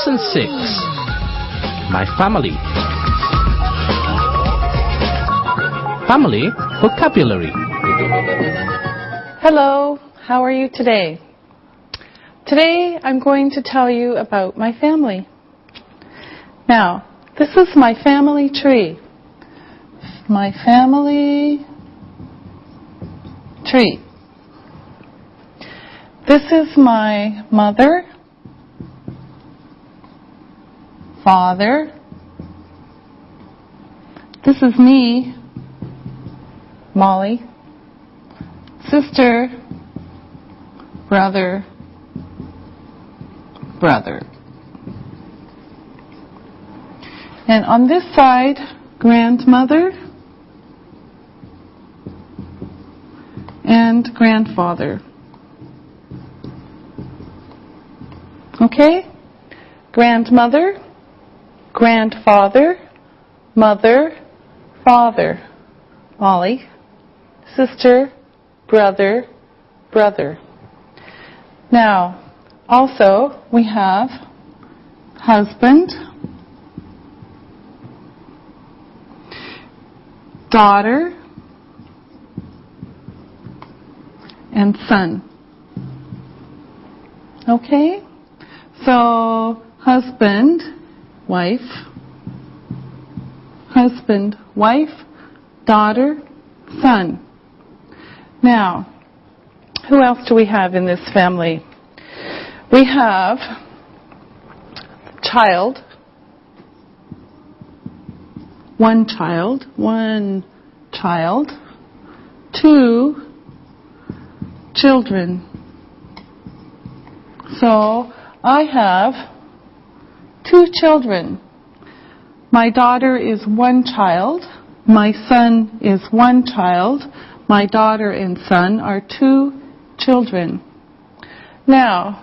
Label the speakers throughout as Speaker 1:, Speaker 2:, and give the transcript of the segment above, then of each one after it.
Speaker 1: Lesson 6. My family. Family vocabulary.
Speaker 2: Hello, how are you today? Today I'm going to tell you about my family. Now, this is my family tree. My family tree. This is my mother, father. This is me, Molly, sister, brother. And on this side, grandmother and grandfather. Okay? Grandmother, grandfather, mother, father. Molly, sister, brother. Now, also, we have husband, daughter, and son. Okay? So, husband, wife, daughter, son. Now, who else do we have in this family? We have child, one child, two children. So I have two children. My daughter is one child. My son is one child. My daughter and son are two children. Now,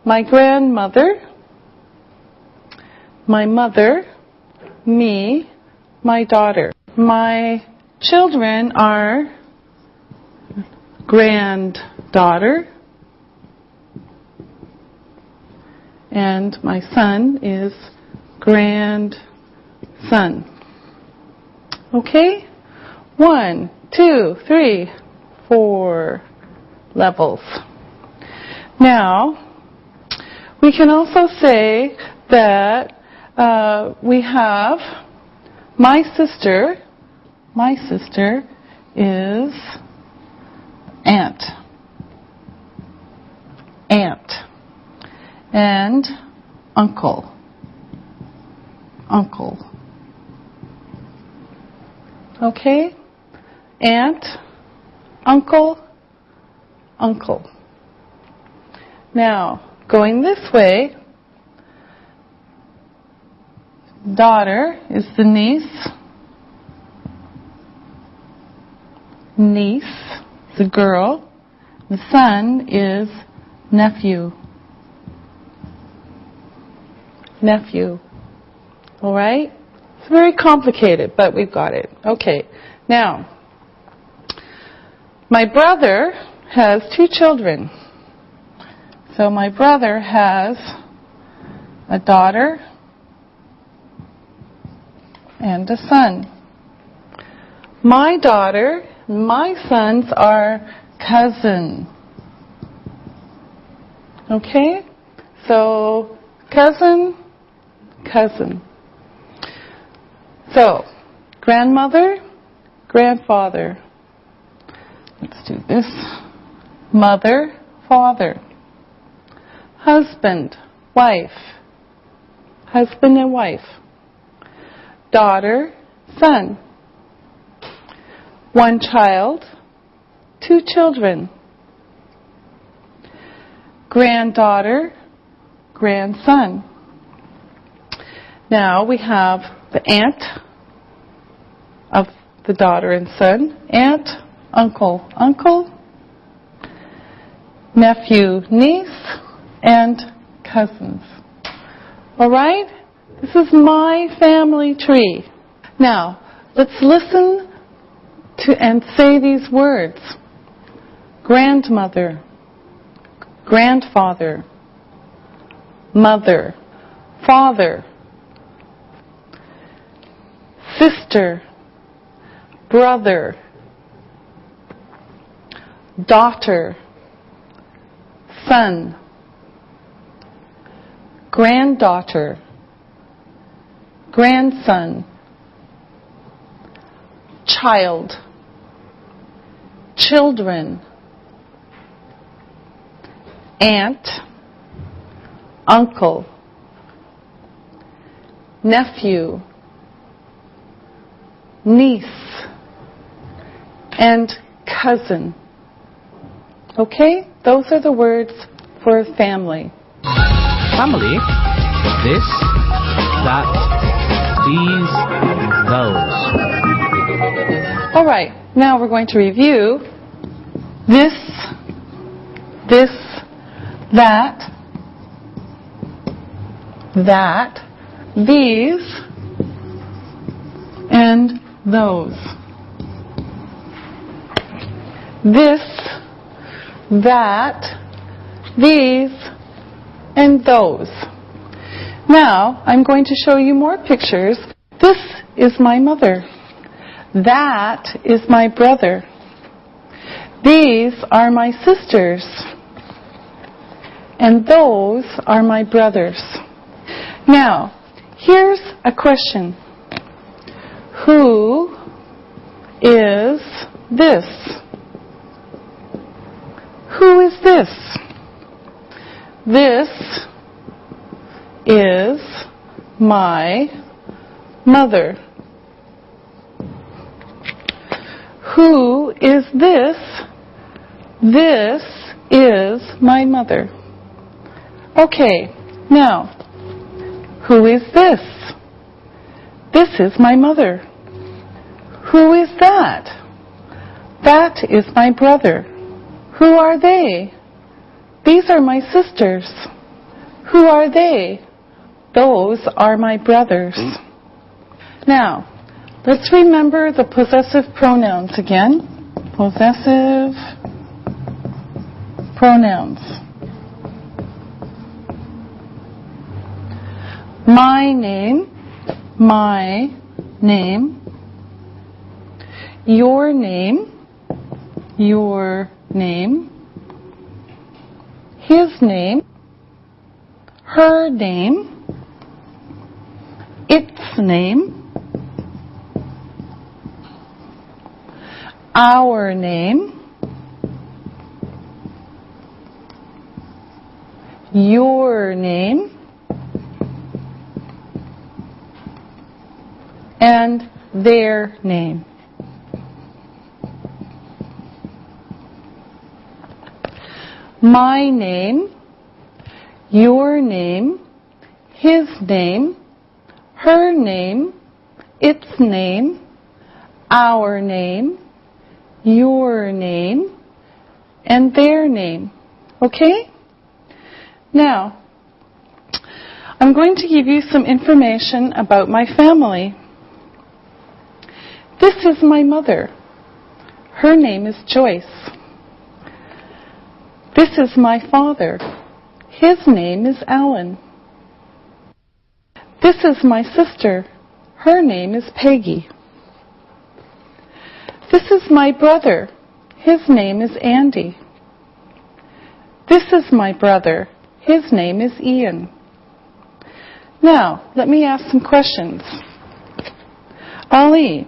Speaker 2: my grandmother, my mother, me, my daughter. My children are granddaughter, and my son is grandson. Okay? 1, 2, 3, 4 levels. Now, we can also say that we have my sister. My sister is aunt. And uncle. Okay? Aunt, uncle. Now, going this way, daughter is the niece, the girl. The son is nephew. All right? It's very complicated, but we've got it. Okay. Now, my brother has two children. So my brother has a daughter and a son. My daughter, my sons are cousin. Okay? So, cousin. So, grandmother, grandfather. Let's do this. Mother, father. Husband and wife. Daughter, son. One child, two children. Granddaughter, grandson. Now we have the aunt of the daughter and son. Aunt, uncle, nephew, niece, and cousins. All right? This is my family tree. Now, let's listen to and say these words. Grandmother, grandfather, mother. father, sister, brother, daughter, son, granddaughter, grandson, child, children, aunt, uncle, nephew, niece, and cousin. Okay? Those are the words for family.
Speaker 1: Family. This, that, these, those.
Speaker 2: All right. Now we're going to review this, that, these, and those. This, that, these, and those. Now, I'm going to show you more pictures. This is my mother. That is my brother. These are my sisters. And those are my brothers. Now, here's a question. Who is this? Who is this? This is my mother. Who is this? This is my mother. Okay, now, who is this? This is my mother. Who is that? That is my brother. Who are they? These are my sisters. Who are they? Those are my brothers. Now, let's remember the possessive pronouns again. Possessive pronouns. My name, your name, his name, her name, its name, our name, your name, and their name. My name, your name, his name, her name, its name, our name, your name, and their name. Okay? Now, I'm going to give you some information about my family. This is my mother. Her name is Joyce. This is my father. His name is Alan. This is my sister. Her name is Peggy. This is my brother. His name is Andy. This is my brother. His name is Ian. Now, let me ask some questions. Ali,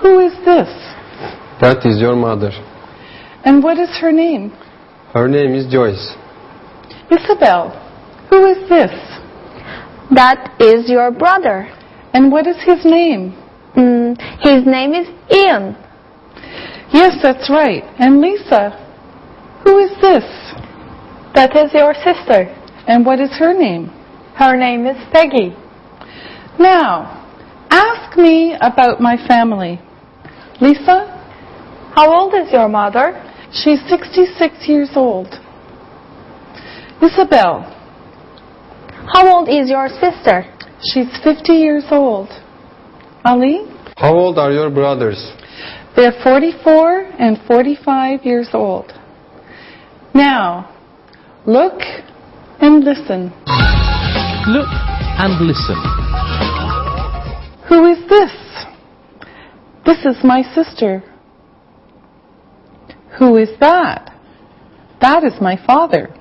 Speaker 2: who is this?
Speaker 3: That is your mother.
Speaker 2: And what is her name?
Speaker 3: Her name is Joyce.
Speaker 2: Isabel, who is this?
Speaker 4: That is your brother.
Speaker 2: And what is his name?
Speaker 4: His name is Ian.
Speaker 2: Yes, that's right. And Lisa, who is this?
Speaker 4: That is your sister.
Speaker 2: And what is her name?
Speaker 4: Her name is Peggy.
Speaker 2: Now, ask me about my family. Lisa?
Speaker 4: How old is your mother?
Speaker 2: She's 66 years old. Isabel?
Speaker 4: How old is your sister?
Speaker 2: She's 50 years old. Ali?
Speaker 3: How old are your brothers?
Speaker 2: They're 44 and 45 years old. Now, look and listen.
Speaker 1: look and listen.
Speaker 2: Who is this? This is my sister. Who is that? That is my father.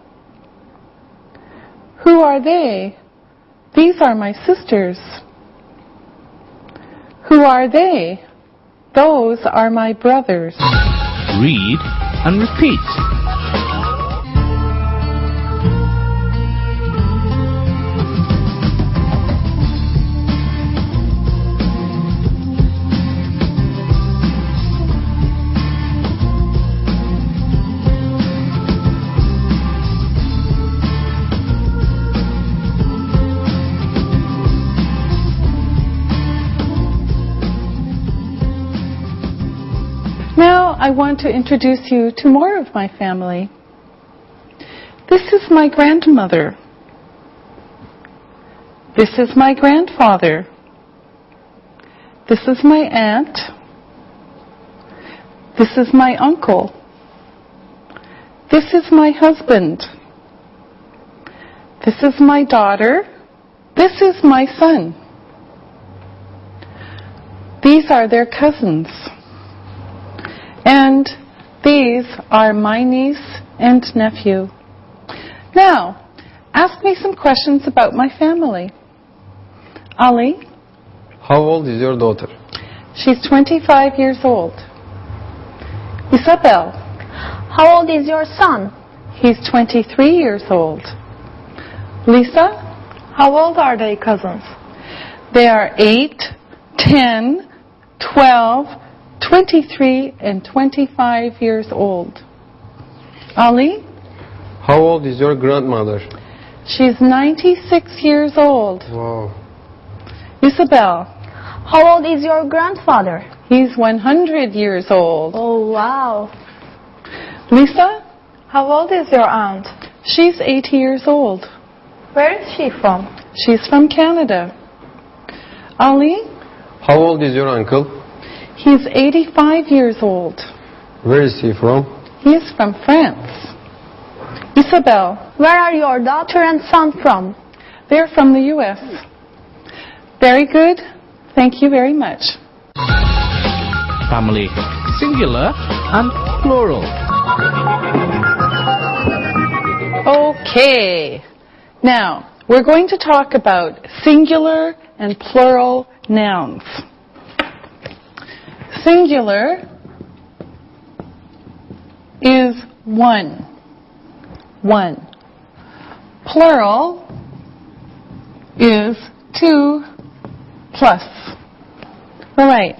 Speaker 2: Who are they? These are my sisters. Who are they? Those are my brothers.
Speaker 1: Read and repeat.
Speaker 2: Now I want to introduce you to more of my family. This is my grandmother. This is my grandfather. This is my aunt. This is my uncle. This is my husband. This is my daughter. This is my son. These are their cousins. And these are my niece and nephew. Now, ask me some questions about my family. Ali,
Speaker 3: How old is your daughter?
Speaker 2: she's 25 years old. Isabel,
Speaker 4: How old is your son?
Speaker 2: he's 23 years old. Lisa,
Speaker 4: How old are they cousins?
Speaker 2: they are 8, 10, 12, 23, and 25 years old. Ali,
Speaker 3: How old is your grandmother?
Speaker 2: she's 96 years old.
Speaker 3: Wow.
Speaker 2: Isabel,
Speaker 4: How old is your grandfather?
Speaker 2: he's 100 years old.
Speaker 4: Oh, wow.
Speaker 2: Lisa,
Speaker 4: How old is your aunt?
Speaker 2: she's 80 years old.
Speaker 4: Where is she from?
Speaker 2: She's from Canada. Ali,
Speaker 3: How old is your uncle?
Speaker 2: he's 85 years old.
Speaker 3: Where is he from?
Speaker 2: He is from France. Isabel,
Speaker 4: Where are your daughter and son from?
Speaker 2: they're from the U.S. Very good. Thank you very much.
Speaker 1: Family, singular and plural.
Speaker 2: Okay. Now, we're going to talk about singular and plural nouns. Singular is one. One. Plural is two plus. All right.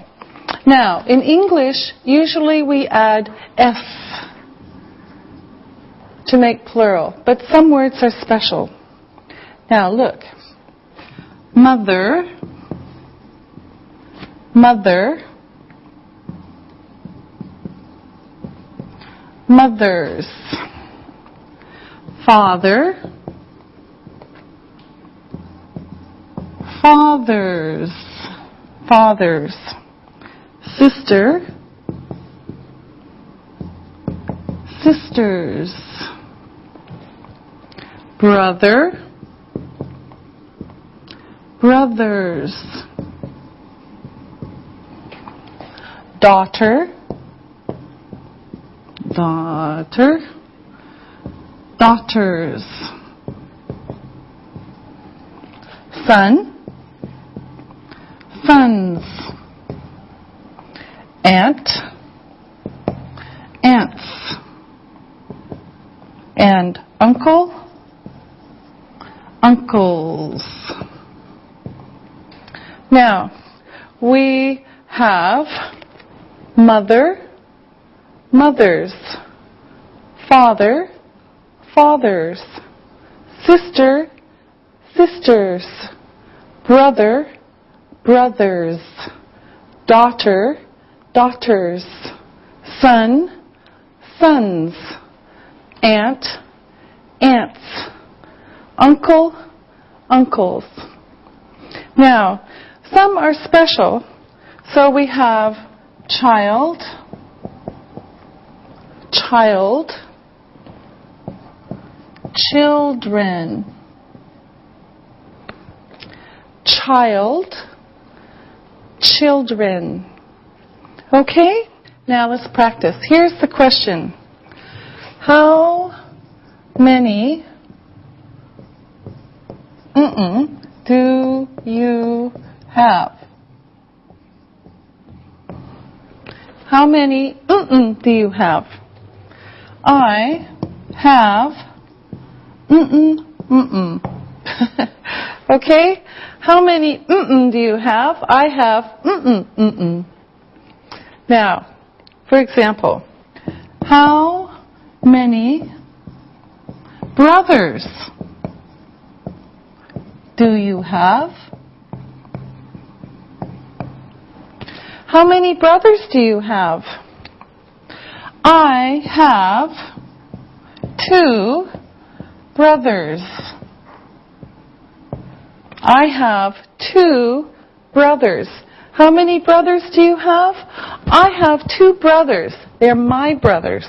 Speaker 2: Now, in English, usually we add F to make plural, but some words are special. Now, look. Mother, mother, mothers, father, fathers, fathers, sister, sisters, brother, brothers, daughter, daughter, daughters, son, sons, aunt, aunts, and uncle, uncles. Now, we have mother, mothers, father, fathers, sister, sisters, brother, brothers, daughter, daughters, son, sons, aunt, aunts, uncle, uncles. Now, some are special. So we have child, child, children, child, children. Okay? Now let's practice. Here's the question. How many do you have? How many do you have? I have Okay? How many do you have? I have Now, for example, how many brothers do you have? How many brothers do you have? I have 2 brothers. I have 2 brothers. How many brothers do you have? I have 2 brothers. They're my brothers.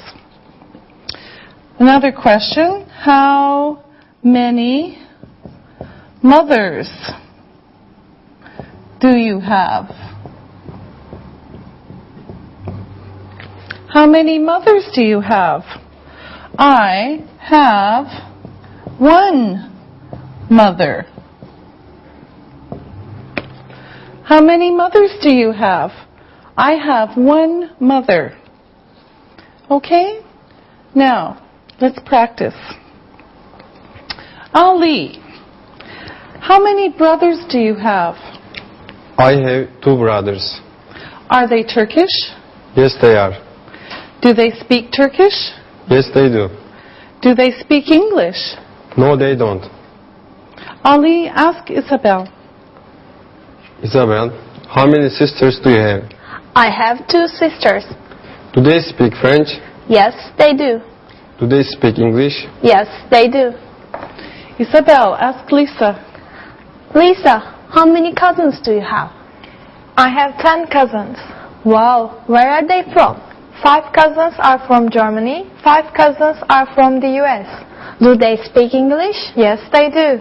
Speaker 2: Another question. How many mothers do you have? How many mothers do you have? I have 1 mother. How many mothers do you have? I have 1 mother. Okay? Now, let's practice. Ali, how many brothers do you have?
Speaker 3: I have 2 brothers.
Speaker 2: Are they Turkish?
Speaker 3: Yes, they are.
Speaker 2: Do they speak Turkish?
Speaker 3: Yes, they do.
Speaker 2: Do they speak English?
Speaker 3: No, they don't.
Speaker 2: Ali, ask Isabel.
Speaker 3: Isabel, how many sisters do you have?
Speaker 4: I have 2 sisters.
Speaker 3: Do they speak French?
Speaker 4: Yes, they do.
Speaker 3: Do they speak English?
Speaker 4: Yes, they do.
Speaker 2: Isabel, ask Lisa.
Speaker 4: Lisa, how many cousins do you have? I have 10 cousins. Wow, where are they from? 5 cousins are from Germany. 5 cousins are from the US. Do they speak English? Yes, they do.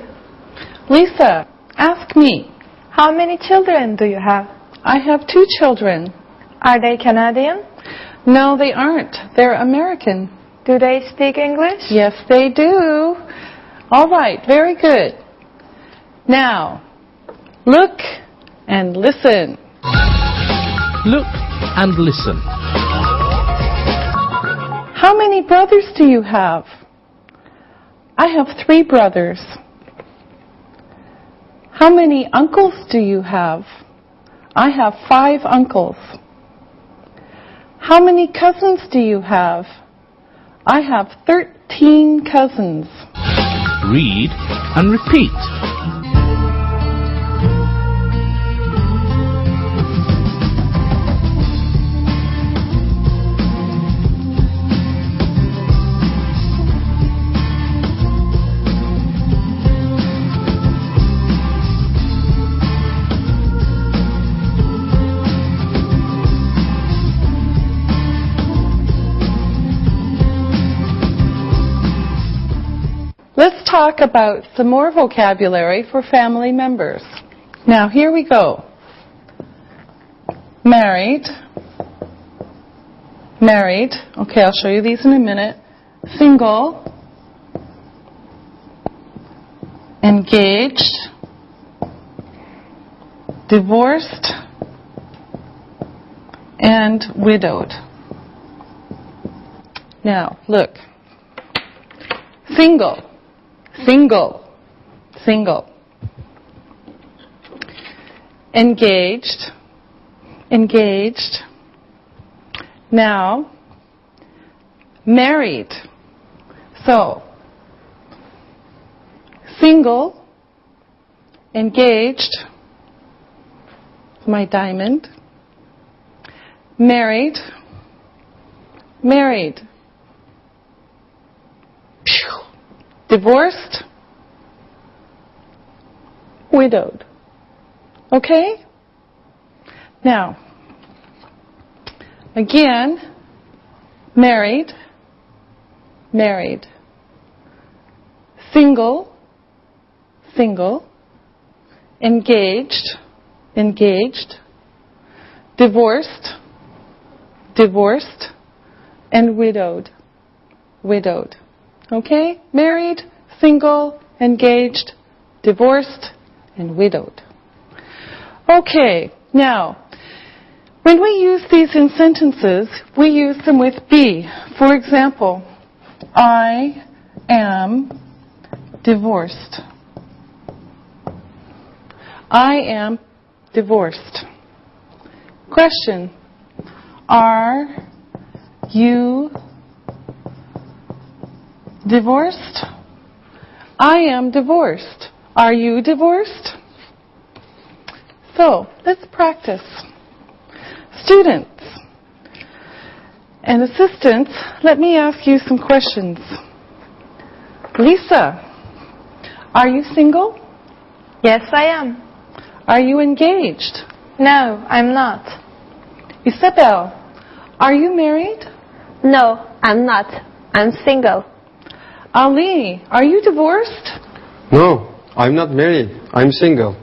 Speaker 2: Lisa, ask me.
Speaker 4: How many children do you have?
Speaker 2: I have 2 children.
Speaker 4: Are they Canadian?
Speaker 2: No, they aren't. They're American.
Speaker 4: Do they speak English?
Speaker 2: Yes, they do. All right, very good. Now, look and listen.
Speaker 1: Look and listen.
Speaker 2: How many brothers do you have? I have 3 brothers. How many uncles do you have? I have 5 uncles. How many cousins do you have? I have 13 cousins.
Speaker 1: Read and repeat.
Speaker 2: Let's talk about some more vocabulary for family members. Now, here we go. Married. Married. Okay, I'll show you these in a minute. Single. Engaged. Divorced. And widowed. Now, look. Single. Single. Single. Engaged. Engaged. Now, married. So, single, engaged, my diamond, married, married. Divorced, widowed. Okay? Now, again, married, married. Single, single. engaged, engaged, divorced, divorced, and widowed, widowed. Okay? Married, single, engaged, divorced, and widowed. Okay, now, when we use these in sentences, we use them with be. For example, I am divorced. I am divorced. Question: are you divorced? I am divorced. Are you divorced? So, let's practice. Students and assistants, let me ask you some questions. Lisa, are you single?
Speaker 4: Yes, I am.
Speaker 2: Are you engaged?
Speaker 4: No, I'm not.
Speaker 2: Isabel, are you married?
Speaker 4: No, I'm not. I'm single.
Speaker 2: Ali, are you divorced?
Speaker 3: No, I'm not married. I'm single.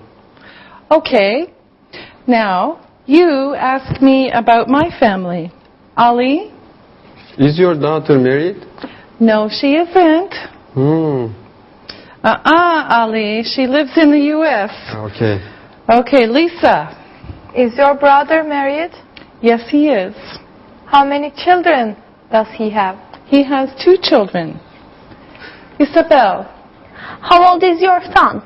Speaker 2: Okay. Now, you ask me about my family. Ali?
Speaker 3: Is your daughter married?
Speaker 2: No, she isn't. Ali, she lives in the U.S.
Speaker 3: Okay.
Speaker 2: Okay, Lisa.
Speaker 4: Is your brother married?
Speaker 2: Yes, he is.
Speaker 4: How many children does he have?
Speaker 2: He has 2 children. Isabel.
Speaker 4: How old is your son?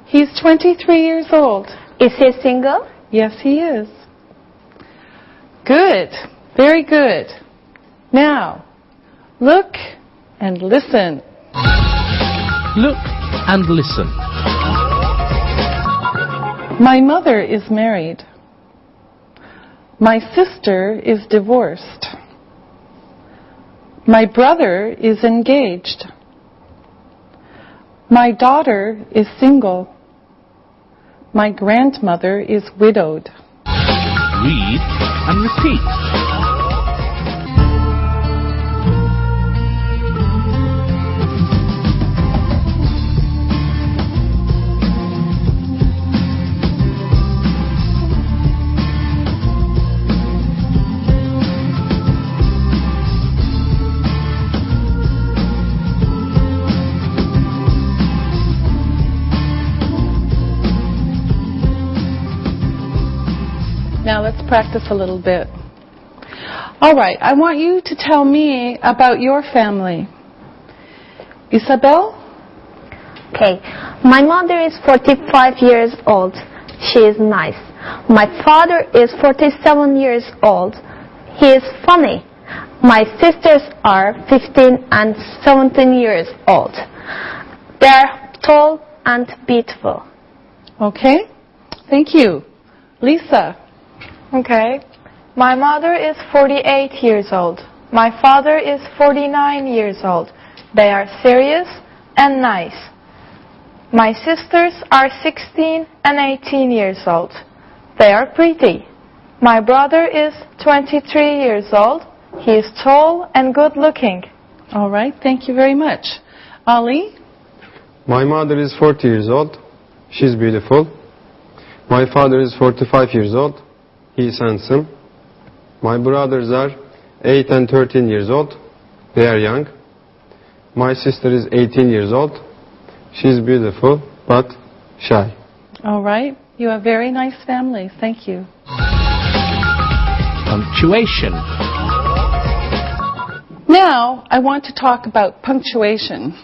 Speaker 2: He's 23 years old.
Speaker 4: Is he single?
Speaker 2: Yes, he is. Good. Very good. Now, look and listen.
Speaker 1: Look and listen.
Speaker 2: My mother is married. My sister is divorced. My brother is engaged. My daughter is single. My grandmother is widowed.
Speaker 1: Read and repeat.
Speaker 2: Now let's practice a little bit. All right, I want you to tell me about your family. Isabel?
Speaker 4: Okay. My mother is 45 years old. She is nice. My father is 47 years old. He is funny. My sisters are 15 and 17 years old. They are tall and beautiful.
Speaker 2: Okay, thank you. Lisa?
Speaker 4: Okay. My mother is 48 years old. My father is 49 years old. They are serious and nice. My sisters are 16 and 18 years old. They are pretty. My brother is 23 years old. He is tall and good looking.
Speaker 2: All right, thank you very much. Ali?
Speaker 3: My mother is 40 years old. She's beautiful. My father is 45 years old. He is handsome. My brothers are 8 and 13 years old. They are young. My sister is 18 years old. She's beautiful, but shy.
Speaker 2: All right, you have very nice families. Thank you.
Speaker 1: Punctuation.
Speaker 2: Now, I want to talk about punctuation.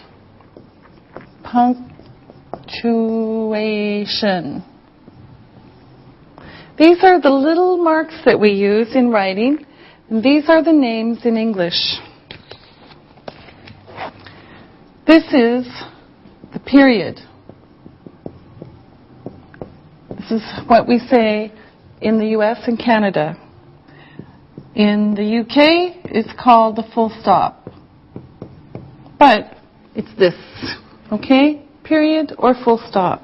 Speaker 2: Punctuation. These are the little marks that we use in writing, and these are the names in English. This is the period. This is what we say in the US and Canada. In the UK, it's called the full stop. But it's this, okay? Period or full stop.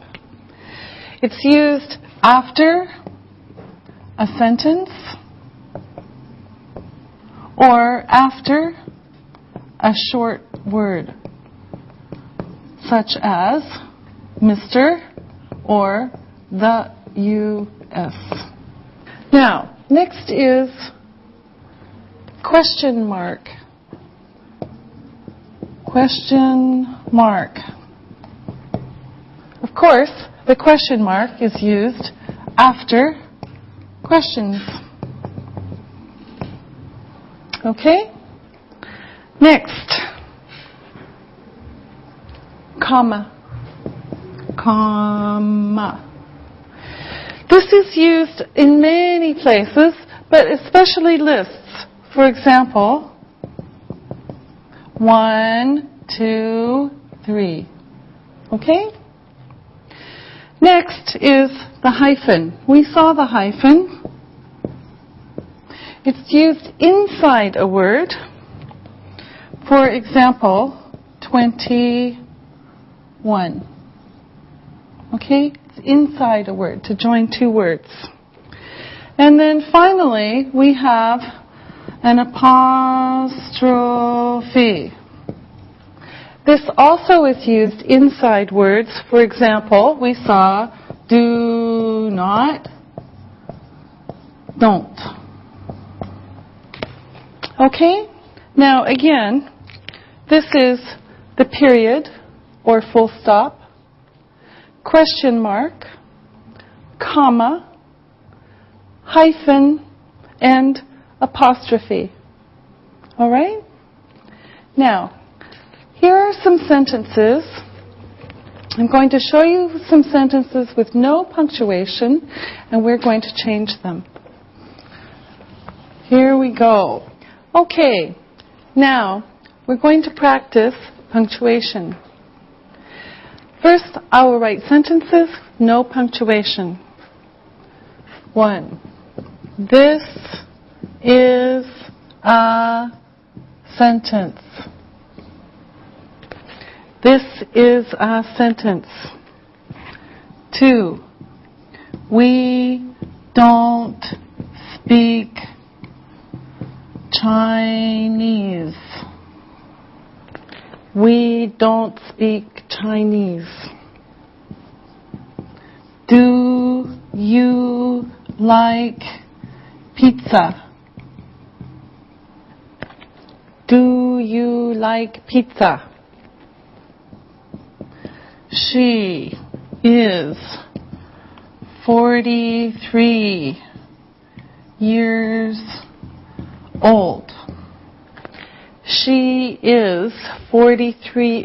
Speaker 2: It's used after a sentence or after a short word, such as Mr. or The U.S. Now, next is question mark. Question mark. Of course, the question mark is used after questions. Okay? Next. Comma. Comma. This is used in many places, but especially lists. For example, 1, 2, 3. Okay? Next is the hyphen. We saw the hyphen. It's used inside a word. For example, 21. Okay? It's inside a word to join two words. And then finally, we have an apostrophe. This also is used inside words. For example, we saw do not, don't. Okay? Now again, this is the period or full stop, question mark, comma, hyphen, and apostrophe. All right? Now, here are some sentences. I'm going to show you some sentences with no punctuation, and we're going to change them. Here we go. Okay, now we're going to practice punctuation. First, I will write sentences, no punctuation. 1. This is a sentence. This is a sentence. 2. We don't speak Chinese. We don't speak Chinese. Do you like pizza? Do you like pizza? She is 43 years old. She is 43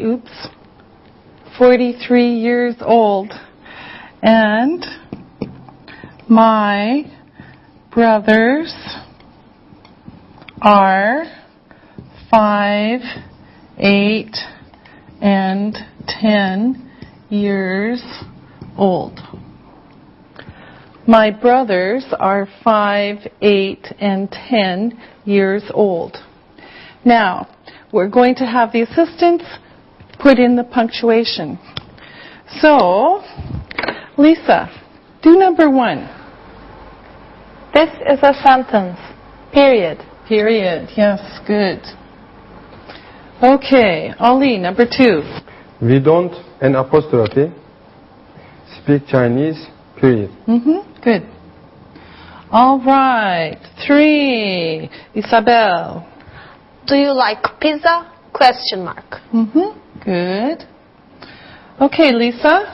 Speaker 2: years old. And my brothers are 5, 8, and 10 years old. My brothers are 5, 8, and 10 years old. Now, we're going to have the assistants put in the punctuation. So, Lisa, do number 1.
Speaker 4: This is a sentence. Period.
Speaker 2: Period. Yes, good. Okay, Ali, number 2.
Speaker 3: We don't, an apostrophe, speak Chinese, period.
Speaker 2: Good. All right. 3. Isabel.
Speaker 5: Do you like pizza? Question mark.
Speaker 2: Good. Okay, Lisa.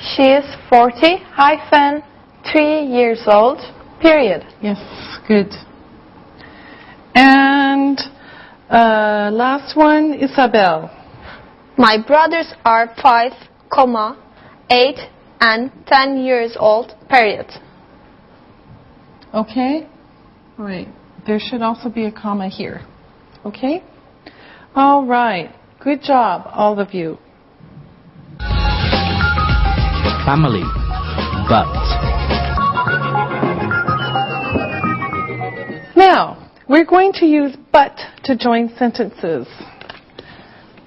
Speaker 4: She is 40-3 years old. Period.
Speaker 2: Yes, good. And last one, Isabel.
Speaker 5: My brothers are 5, 8, and 10 years old. Period.
Speaker 2: Okay. All right. There should also be a comma here. Okay? All right. Good job, all of you.
Speaker 1: Family. But.
Speaker 2: Now, we're going to use but to join sentences.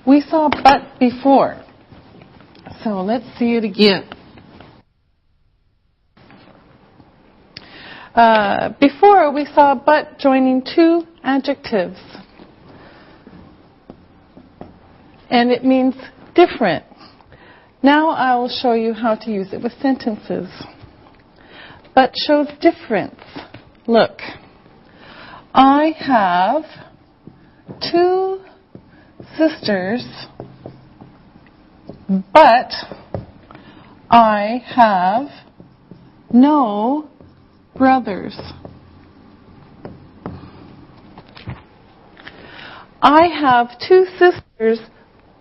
Speaker 2: We saw but before. So let's see it again. Before, we saw but joining two adjectives. And it means different. Now I will show you how to use it with sentences. But shows difference. Look. I have 2 sisters, but I have no brothers. I have 2 sisters,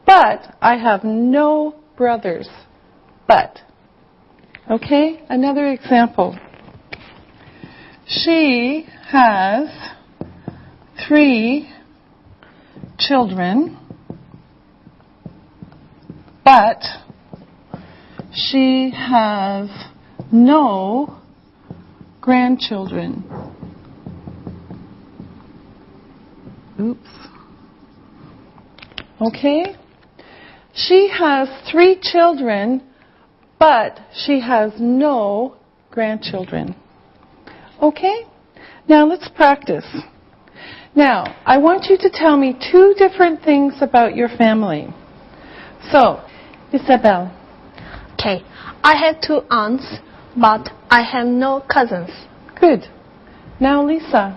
Speaker 2: but I have no brothers. But. Okay? Another example. She has 3 children, but she has no grandchildren. Oops. Okay? She has 3 children, but she has no grandchildren. Okay? Now let's practice. Now, I want you to tell me 2 different things about your family. So, Isabel.
Speaker 5: Okay. I have 2 aunts, but I have no cousins.
Speaker 2: Good. Now, Lisa.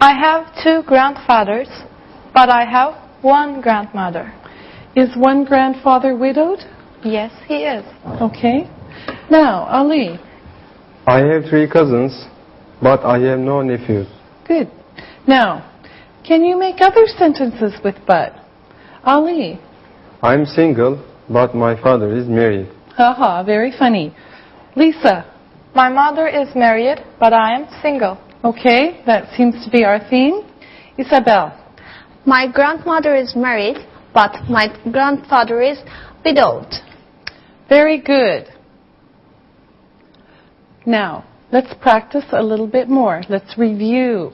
Speaker 4: I have 2 grandfathers, but I have 1 grandmother.
Speaker 2: Is one grandfather widowed?
Speaker 4: Yes, he is.
Speaker 2: Okay. Now, Ali.
Speaker 3: I have 3 cousins, but I have no nephews.
Speaker 2: Good. Now, can you make other sentences with but? Ali.
Speaker 3: I'm single, but my father is married.
Speaker 2: Haha, very funny. Lisa.
Speaker 4: My mother is married, but I am single.
Speaker 2: Okay, that seems to be our theme. Isabel.
Speaker 5: My grandmother is married, but my grandfather is widowed.
Speaker 2: Very good. Now, let's practice a little bit more. Let's review.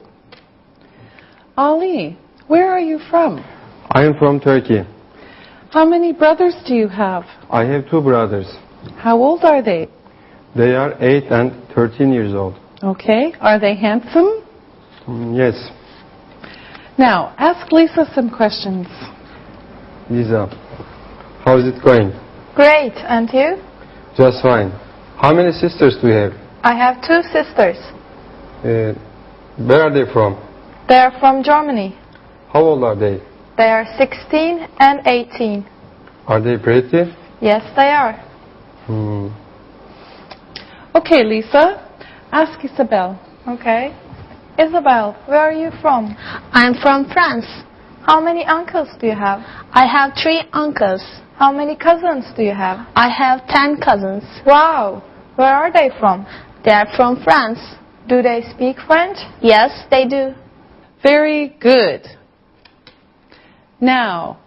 Speaker 2: Ali, where are you from?
Speaker 3: I am from Turkey.
Speaker 2: How many brothers do you have?
Speaker 3: I have 2 brothers.
Speaker 2: How old are they?
Speaker 3: They are 8 and 13 years old.
Speaker 2: Okay, are they handsome?
Speaker 3: Yes.
Speaker 2: Now, ask Lisa some questions.
Speaker 3: Lisa, how's it going?
Speaker 4: Great, and you?
Speaker 3: Just fine. How many sisters do you have?
Speaker 4: I have 2 sisters.
Speaker 3: Where are they from?
Speaker 4: They are from Germany.
Speaker 3: How old are they?
Speaker 4: They are 16 and 18.
Speaker 3: Are they pretty?
Speaker 4: Yes, they are.
Speaker 2: Okay, Lisa, ask Isabel.
Speaker 4: Okay. Isabel, where are you from?
Speaker 5: I'm from France.
Speaker 4: How many uncles do you have?
Speaker 5: I have 3 uncles.
Speaker 4: How many cousins do you have?
Speaker 5: I have 10 cousins.
Speaker 4: Wow! Where are they from?
Speaker 5: They are from France.
Speaker 4: Do they speak French?
Speaker 5: Yes, they do.
Speaker 2: Very good. Now,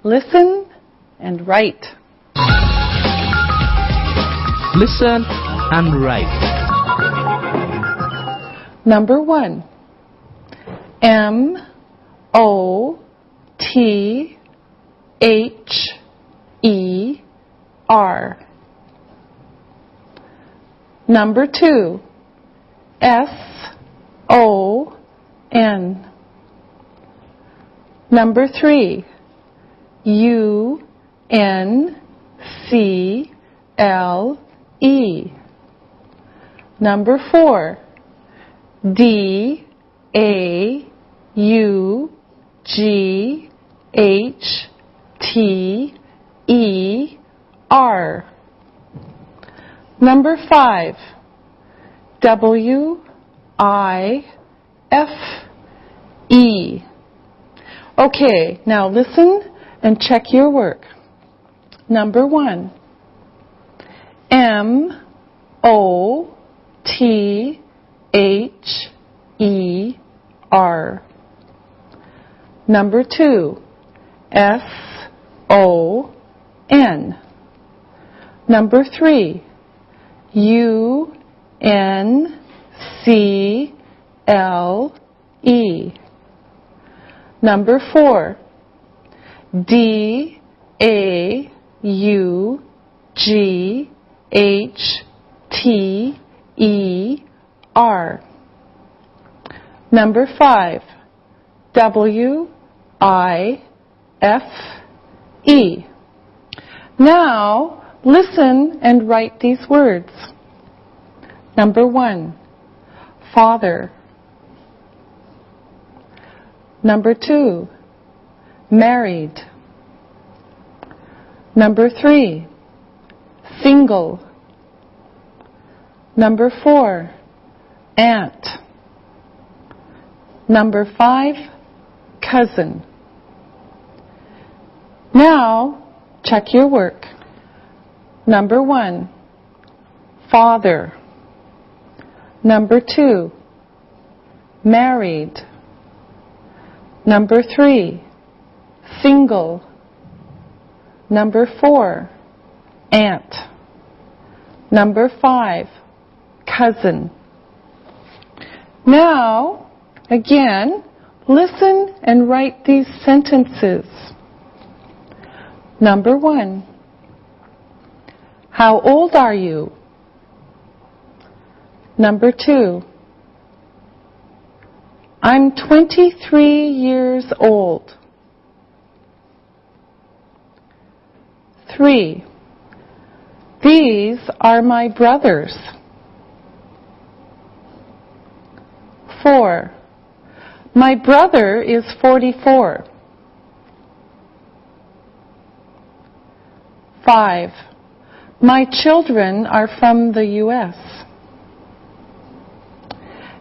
Speaker 2: listen and write.
Speaker 1: Listen and write.
Speaker 2: Number 1. M-O-T-H-E-R. Number 2. S-O-N. Number 3. U-N-C-L-E. Number 4. D-A-U-G-H-T-E-R. Number 5. W-I-F-E. Okay, now listen and check your work. Number 1. M-O-T-H-E-R. Number 2. S-O-N. Number 3. U-N-C-L-E. Number 4. D-A-U-G-H-T-E-R. Number 5. W-I-F-E. Now, listen and write these words. Number 1, father. Number 2, married. Number 3, single. Number 4, aunt. Number 5, cousin. Now, check your work. Number 1, father. Number 2, married. Number 3, single. Number 4, aunt. Number 5, cousin. Now, again, listen and write these sentences. Number 1, how old are you? Number 2, I'm 23 years old. 3, these are my brothers. 4, my brother is 44. 5, my children are from the U.S.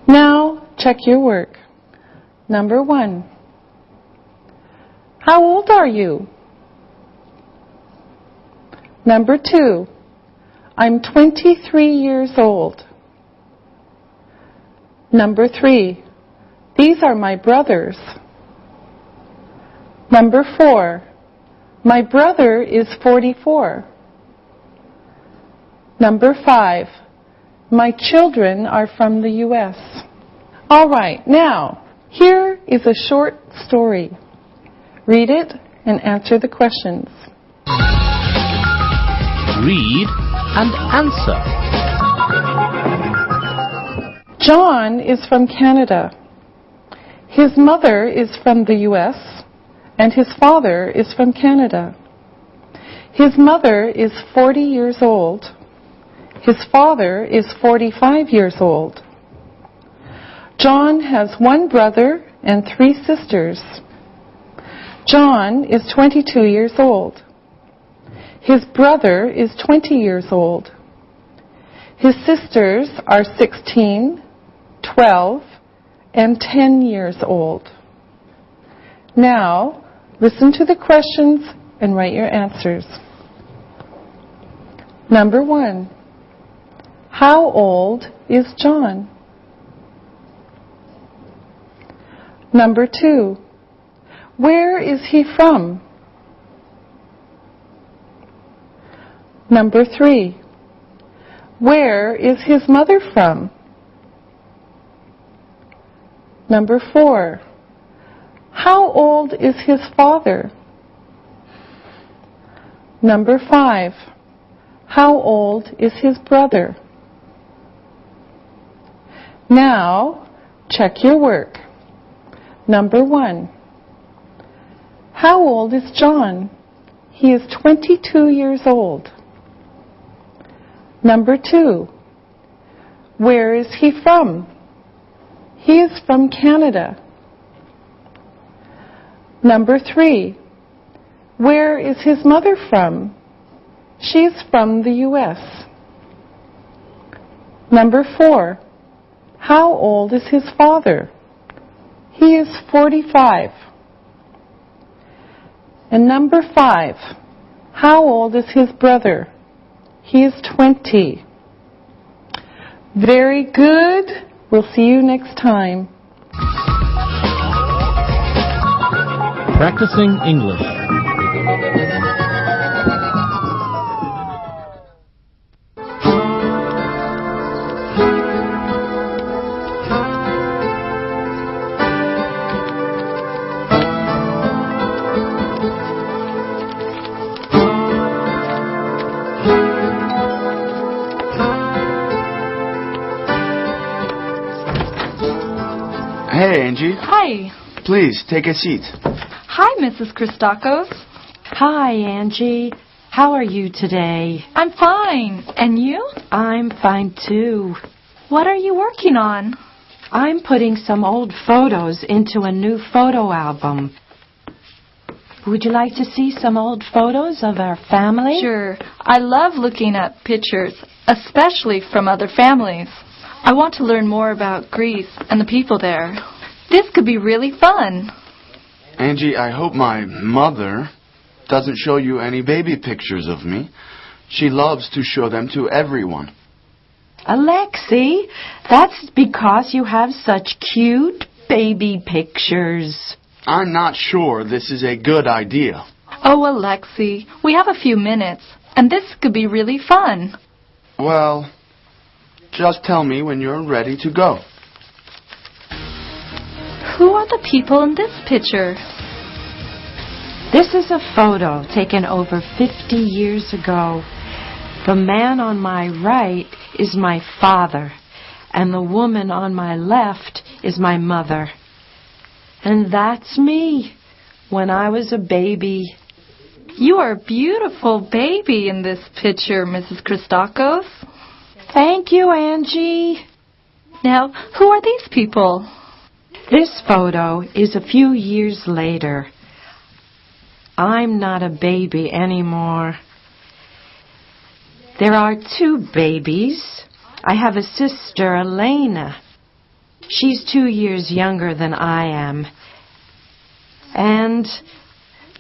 Speaker 2: Now, check your work. Number 1, how old are you? Number 2, I'm 23 years old. Number 3, these are my brothers. Number 4, my brother is 44. Number 5, my children are from the U.S. All right, now, here is a short story. Read it and answer the questions.
Speaker 1: Read and answer.
Speaker 2: John is from Canada. His mother is from the U.S. and his father is from Canada. His mother is 40 years old. His father is 45 years old. John has 1 brother and 3 sisters. John is 22 years old. His brother is 20 years old. His sisters are 16, 12, and 10 years old. Now, listen to the questions and write your answers. Number 1, how old is John? Number 2, where is he from? Number 3, where is his mother from? Number 4, how old is his father? Number 5, how old is his brother? Now, check your work. Number 1, how old is John? He is 22 years old. Number 2, where is he from? He is from Canada. Number 3, where is his mother from? She's from the U.S. Number 4, how old is his father? He is 45. And number 5, how old is his brother? He is 20. Very good. We'll see you next time.
Speaker 1: Practicing English.
Speaker 6: Hey, Angie.
Speaker 7: Hi.
Speaker 6: Please, take a seat.
Speaker 7: Hi, Mrs. Christakos.
Speaker 8: Hi, Angie.
Speaker 7: How are you today?
Speaker 2: I'm fine. And you?
Speaker 7: I'm fine too.
Speaker 2: What are you working on?
Speaker 7: I'm putting some old photos into a new photo album. Would you like to see some old photos of our family?
Speaker 2: Sure. I love looking at pictures, especially from other families. I want to learn more about Greece and the people there. This could be really fun.
Speaker 6: Angie, I hope my mother doesn't show you any baby pictures of me. She loves to show them to everyone.
Speaker 7: Alexi, that's because you have such cute baby pictures.
Speaker 6: I'm not sure this is a good idea.
Speaker 2: Oh, Alexi, we have a few minutes, and this could be really fun.
Speaker 6: Well, just tell me when you're ready to go.
Speaker 2: Who are the people in this picture?
Speaker 7: This is a photo taken over 50 years ago. The man on my right is my father, and the woman on my left is my mother. And that's me when I was a baby.
Speaker 2: You are a beautiful baby in this picture, Mrs. Christakos.
Speaker 7: Thank you, Angie.
Speaker 2: Now, who are these people?
Speaker 7: This photo is a few years later. I'm not a baby anymore. There are two babies. I have a sister, Elena. She's 2 years younger than I am. And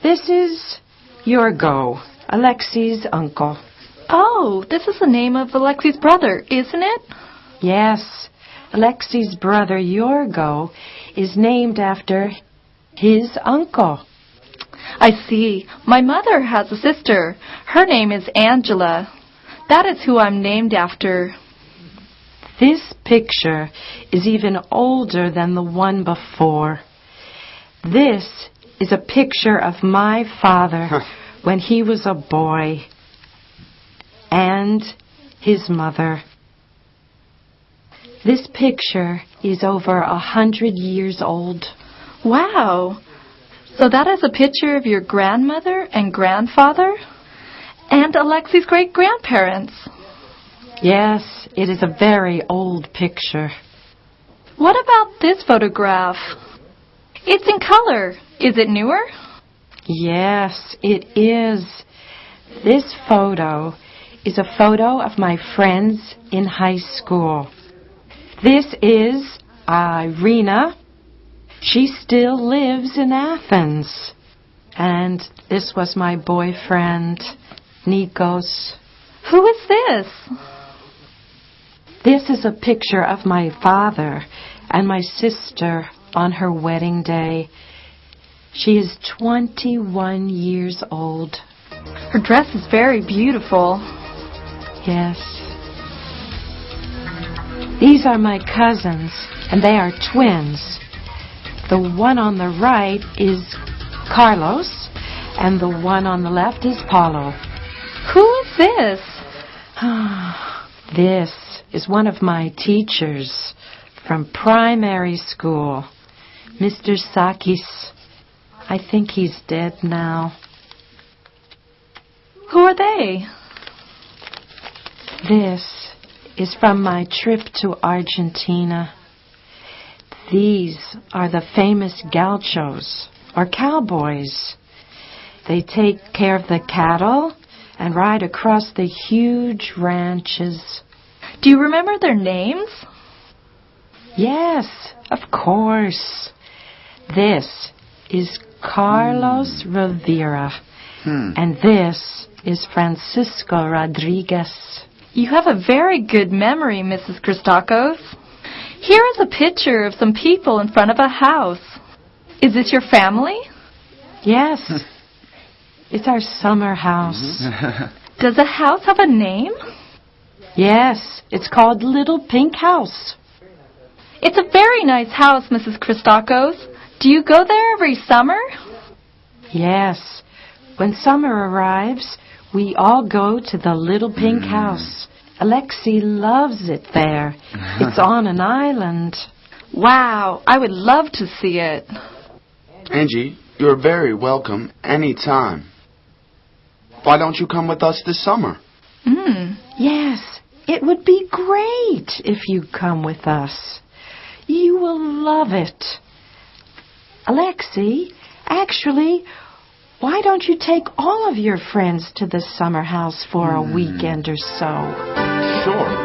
Speaker 7: this is Yorgo, Alexi's uncle.
Speaker 2: Oh, this is the name of Alexi's brother, isn't it?
Speaker 7: Yes, Alexi's brother Yorgo is named after his uncle.
Speaker 2: I see. My mother has a sister. Her name is Angela. That is who I'm named after.
Speaker 7: This picture is even older than the one before. This is a picture of my father when he was a boy, and his mother. This picture is over 100 years old.
Speaker 2: Wow! So that is a picture of your grandmother and grandfather? And Alexi's great-grandparents.
Speaker 7: Yes, it is a very old picture.
Speaker 2: What about this photograph? It's in color. Is it newer?
Speaker 7: Yes, it is. This photo is a photo of my friends in high school. This is Irina. She still lives in Athens. And this was my boyfriend, Nikos.
Speaker 2: Who is this?
Speaker 7: This is a picture of my father and my sister on her wedding day. She is 21 years old.
Speaker 2: Her dress is very beautiful.
Speaker 7: Yes. These are my cousins, and they are twins. The one on the right is Carlos, and the one on the left is Paulo.
Speaker 2: Who is this?
Speaker 7: This is one of my teachers from primary school, Mr. Sakis. I think he's dead now.
Speaker 2: Who are they?
Speaker 7: This is from my trip to Argentina. These are the famous gauchos, or cowboys. They take care of the cattle and ride across the huge ranches.
Speaker 2: Do you remember their names?
Speaker 7: Yes, of course. This is Carlos Rivera, and this is Francisco Rodriguez.
Speaker 2: You have a very good memory, Mrs. Christakos. Here is a picture of some people in front of a house. Is this your family?
Speaker 7: Yes. It's our summer house.
Speaker 2: Does the house have a name?
Speaker 7: Yes, it's called Little Pink House.
Speaker 2: It's a very nice house, Mrs. Christakos. Do you go there every summer?
Speaker 7: Yes. When summer arrives, we all go to the Little Pink House. Alexi loves it there. It's on an island.
Speaker 2: Wow, I would love to see it.
Speaker 6: Angie, you're very welcome any time. Why don't you come with us this summer?
Speaker 7: Yes, it would be great if you'd come with us. You will love it. Alexei, actually, why don't you take all of your friends to the summer house for a weekend or so?
Speaker 6: Sure.